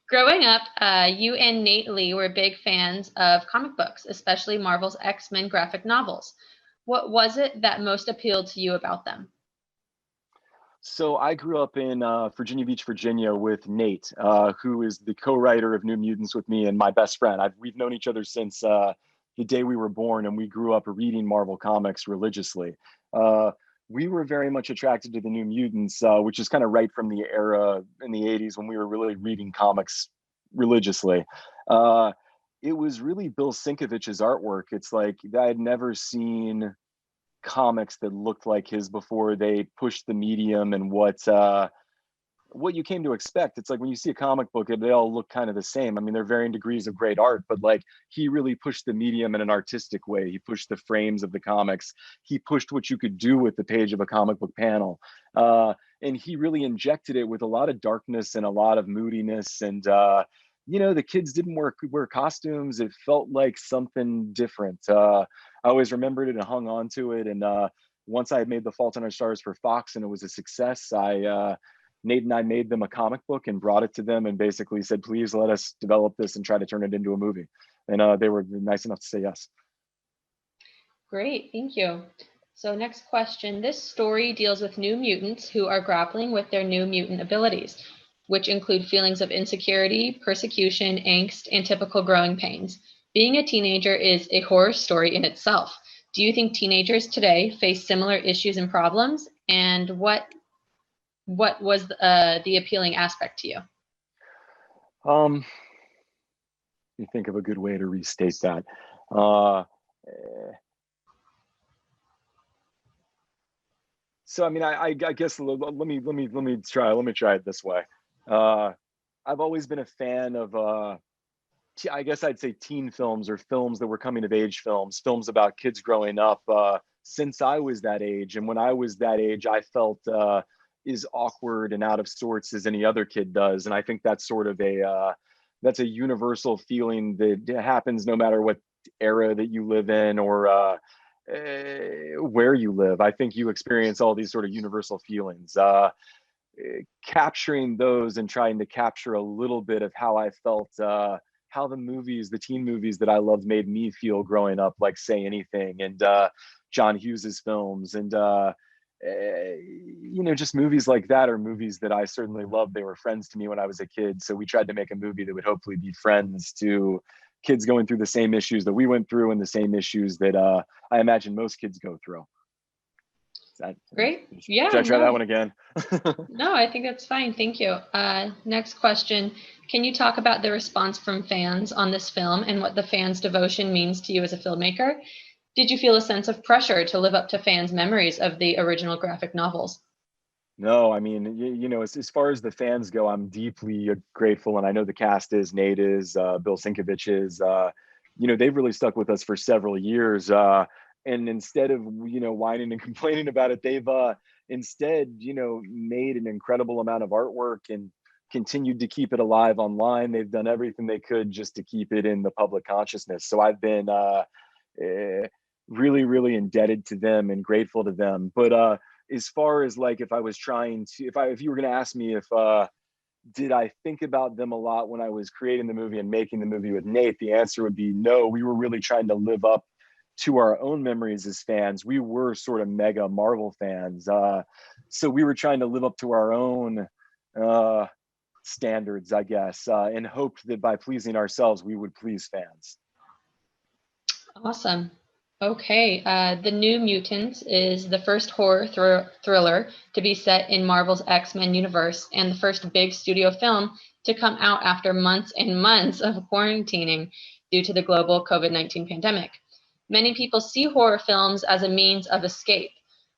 Growing up, you and Knate Lee were big fans of comic books, especially Marvel's X-Men graphic novels. What was it that most appealed to you about them? So I grew up in Virginia Beach, Virginia, with Nate, who is the co-writer of New Mutants with me and my best friend. We've known each other since the day we were born, and we grew up reading Marvel comics religiously. Uh, we were very much attracted to the New Mutants, which is kind of right from the era in the '80s when we were really reading comics religiously. Uh, it was really Bill Sienkiewicz's artwork. It's like I had never seen comics that looked like his before they pushed the medium and what you came to expect. It's like when you see a comic book, they all look kind of the same. I mean, they're varying degrees of great art, but like he really pushed the medium in an artistic way. He pushed the frames of the comics. He pushed what you could do with the page of a comic book panel. And he really injected it with a lot of darkness and a lot of moodiness. And the kids didn't wear costumes. It felt like something different. I always remembered it and hung on to it. And once I had made The Fault in Our Stars for Fox and it was a success, Nate and I made them a comic book and brought it to them and basically said, please let us develop this and try to turn it into a movie. And they were nice enough to say yes. Great, thank you. So next question. This story deals with new mutants who are grappling with their new mutant abilities, which include feelings of insecurity, persecution, angst, and typical growing pains. Being a teenager is a horror story in itself. Do you think teenagers today face similar issues and problems? And what was the appealing aspect to you? You think of a good way to restate that. So I mean, I guess let me try it this way. I've always been a fan of I guess I'd say teen films or films that were coming of age films about kids growing up since I was that age. And when I was that age, I felt as awkward and out of sorts as any other kid does. And I think that's sort of that's a universal feeling that happens no matter what era that you live in or where you live. I think you experience all these sort of universal feelings. Capturing those and trying to capture a little bit of how I felt, how the teen movies that I loved made me feel growing up, like Say Anything and John Hughes's films and just movies like that are movies that I certainly loved. They were friends to me when I was a kid. So we tried to make a movie that would hopefully be friends to kids going through the same issues that we went through and the same issues that I imagine most kids go through. Great. Yeah. Should I try that one again? No, I think that's fine. Thank you. Next question. Can you talk about the response from fans on this film and what the fans' devotion means to you as a filmmaker? Did you feel a sense of pressure to live up to fans' memories of the original graphic novels? No, I mean, as far as the fans go, I'm deeply grateful. And I know the cast is, Nate is, Bill Sienkiewicz is, they've really stuck with us for several years. And instead of, whining and complaining about it, they've instead, made an incredible amount of artwork and continued to keep it alive online. They've done everything they could just to keep it in the public consciousness. So I've been really, really indebted to them and grateful to them. But as far as like, if you were going to ask me if, did I think about them a lot when I was creating the movie and making the movie with Nate, the answer would be no. We were really trying to live up to our own memories as fans. We were sort of mega Marvel fans. So we were trying to live up to our own standards, I guess, and hoped that by pleasing ourselves, we would please fans. Awesome. Okay. The New Mutants is the first horror thriller to be set in Marvel's X-Men universe and the first big studio film to come out after months and months of quarantining due to the global COVID-19 pandemic. Many people see horror films as a means of escape.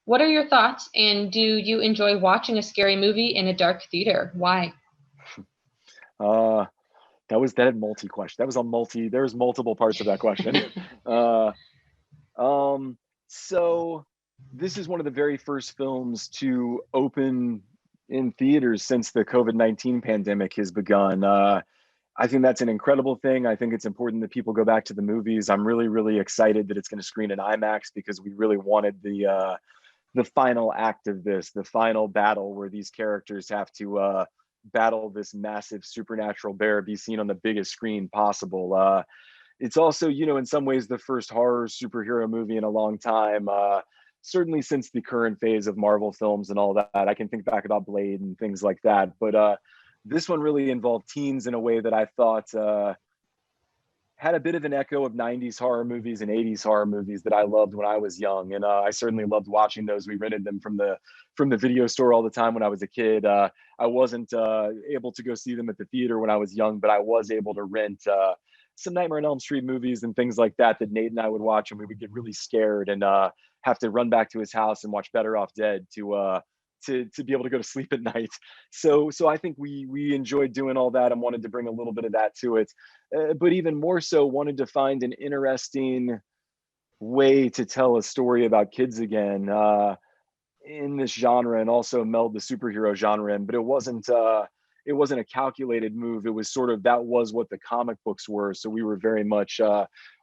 What are your thoughts, and do you enjoy watching a scary movie in a dark theater? Why? That had multi-question. There's multiple parts of that question. So this is one of the very first films to open in theaters since the COVID-19 pandemic has begun. I think that's an incredible thing. I think it's important that people go back to the movies. I'm really, really excited that it's going to screen in IMAX because we really wanted the final act of this, the final battle where these characters have to battle this massive supernatural bear, be seen on the biggest screen possible. It's also, you know, in some ways the first horror superhero movie in a long time. Certainly since the current phase of Marvel films and all that. I can think back about Blade and things like that. But this one really involved teens in a way that I thought had a bit of an echo of 90s horror movies and 80s horror movies that I loved when I was young. And I certainly loved watching those. We rented them from the video store all the time when I was a kid. I wasn't able to go see them at the theater when I was young, but I was able to rent some Nightmare on Elm Street movies and things like that Nate and I would watch, and we would get really scared and have to run back to his house and watch Better Off Dead to be able to go to sleep at night. So I think we enjoyed doing all that and wanted to bring a little bit of that to it, but even more so wanted to find an interesting way to tell a story about kids again in this genre, and also meld the superhero genre in. But it wasn't a calculated move. It was sort of, that was what the comic books were. So we were very much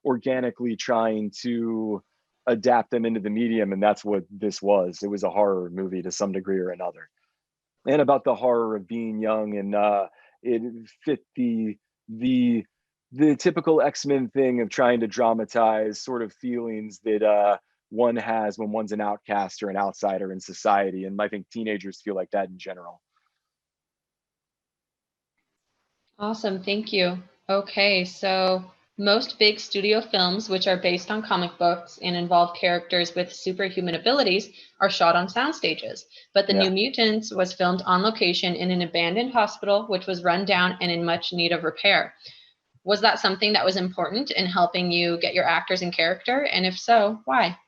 organically trying to adapt them into the medium, and that's what this was. It was a horror movie to some degree or another, and about the horror of being young, and it fit the typical X-Men thing of trying to dramatize sort of feelings that one has when one's an outcast or an outsider in society, and I think teenagers feel like that in general. Awesome, thank you. Okay, so most big studio films, which are based on comic books and involve characters with superhuman abilities, are shot on sound stages. But the Yeah. New Mutants was filmed on location in an abandoned hospital, which was run down and in much need of repair. Was that something that was important in helping you get your actors in character? And if so, why?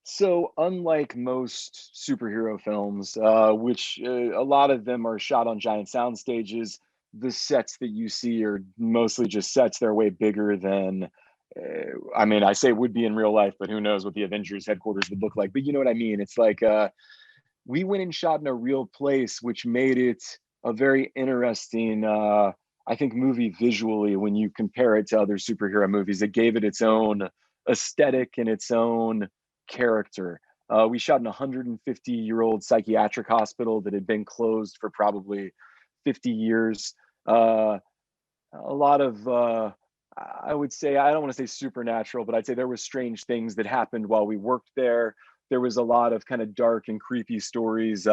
So unlike most superhero films, which a lot of them are shot on giant sound stages, the sets that you see are mostly just sets. They're way bigger than, I mean, I say would be in real life, but who knows what the Avengers headquarters would look like. But you know what I mean? It's like we went and shot in a real place, which made it a very interesting, I think, movie visually when you compare it to other superhero movies. It gave it its own aesthetic and its own character. We shot in a 150-year-old psychiatric hospital that had been closed for probably 50 years. A lot of, I would say, I don't want to say supernatural, but I'd say there were strange things that happened while we worked there. There was a lot of kind of dark and creepy stories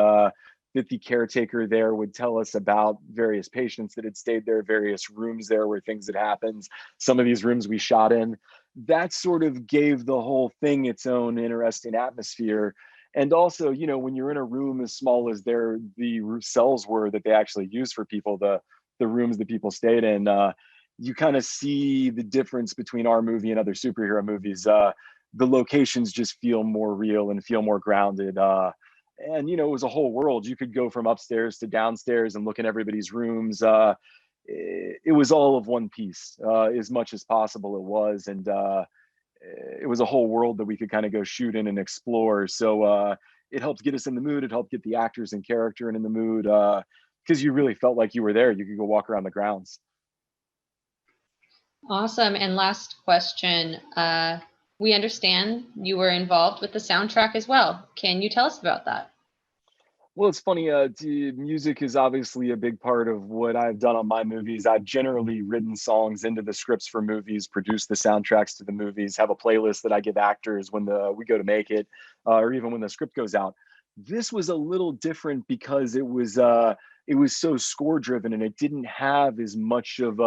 that the caretaker there would tell us about various patients that had stayed there, various rooms there where things had happened. Some of these rooms we shot in. That sort of gave the whole thing its own interesting atmosphere. And also, you know, when you're in a room as small as the cells were that they actually used for people, the rooms that people stayed in, you kind of see the difference between our movie and other superhero movies. The locations just feel more real and feel more grounded. And, you know, it was a whole world. You could go from upstairs to downstairs and look in everybody's rooms. It was all of one piece, as much as possible it was. And it was a whole world that we could kind of go shoot in and explore. So it helped get us in the mood. It helped get the actors in character and in the mood, because you really felt like you were there. You could go walk around the grounds. Awesome. And last question. We understand you were involved with the soundtrack as well. Can you tell us about that? Well, it's funny. Music is obviously a big part of what I've done on my movies. I've generally written songs into the scripts for movies, produced the soundtracks to the movies, have a playlist that I give actors when we go to make it, or even when the script goes out. This was a little different because it was so score driven, and it didn't have as much of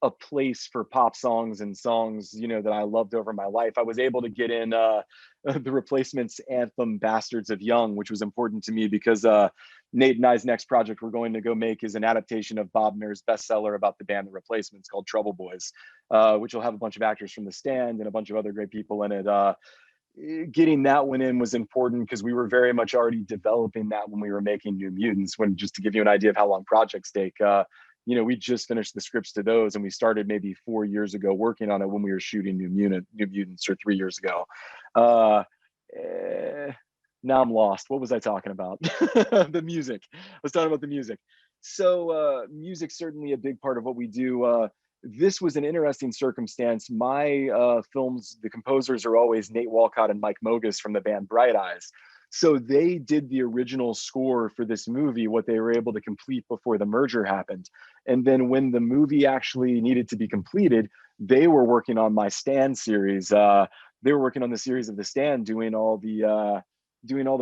a place for pop songs and songs, you know, that I loved over my life. I was able to get in the Replacements anthem "Bastards of Young," which was important to me because Nate and I's next project we're going to go make is an adaptation of Bob Mayer's bestseller about the band The Replacements called Trouble Boys, which will have a bunch of actors from The Stand and a bunch of other great people in it. Getting that one in was important because we were very much already developing that when we were making New Mutants. When, just to give you an idea of how long projects take, you know, we just finished the scripts to those, and we started maybe 4 years ago working on it when we were shooting New Mutants, or 3 years ago. Now I'm lost. What was I talking about? The music. I was talking about the music. So music's certainly a big part of what we do. This was an interesting circumstance. My films, the composers are always Nate Walcott and Mike Mogus from the band Bright Eyes. So they did the original score for this movie, what they were able to complete before the merger happened. And then when the movie actually needed to be completed, they were working on my Stand series. They were working on the series of The Stand, doing all the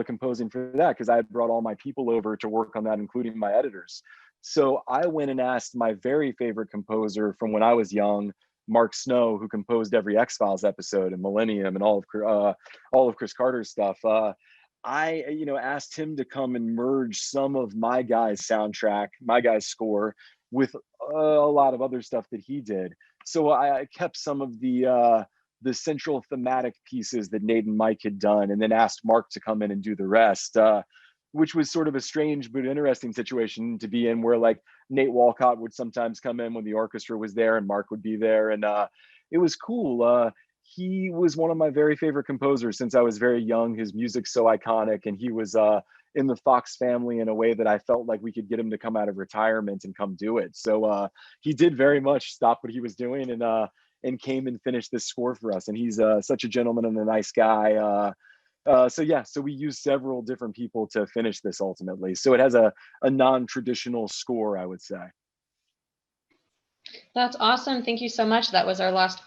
composing for that, because I had brought all my people over to work on that, including my editors. So I went and asked my very favorite composer from when I was young, Mark Snow, who composed every X-Files episode and Millennium and all of Chris Carter's stuff. I, asked him to come and merge some of my guy's soundtrack, my guy's score, with a lot of other stuff that he did. So I kept some of the central thematic pieces that Nate and Mike had done, and then asked Mark to come in and do the rest, which was sort of a strange but interesting situation to be in, where like Nate Walcott would sometimes come in when the orchestra was there and Mark would be there. And it was cool. He was one of my very favorite composers since I was very young. His music's so iconic, and he was in the Fox family in a way that I felt like we could get him to come out of retirement and come do it. So he did very much stop what he was doing and came and finished this score for us. And he's such a gentleman and a nice guy. So we used several different people to finish this ultimately. So it has a non-traditional score, I would say. That's awesome. Thank you so much. That was our last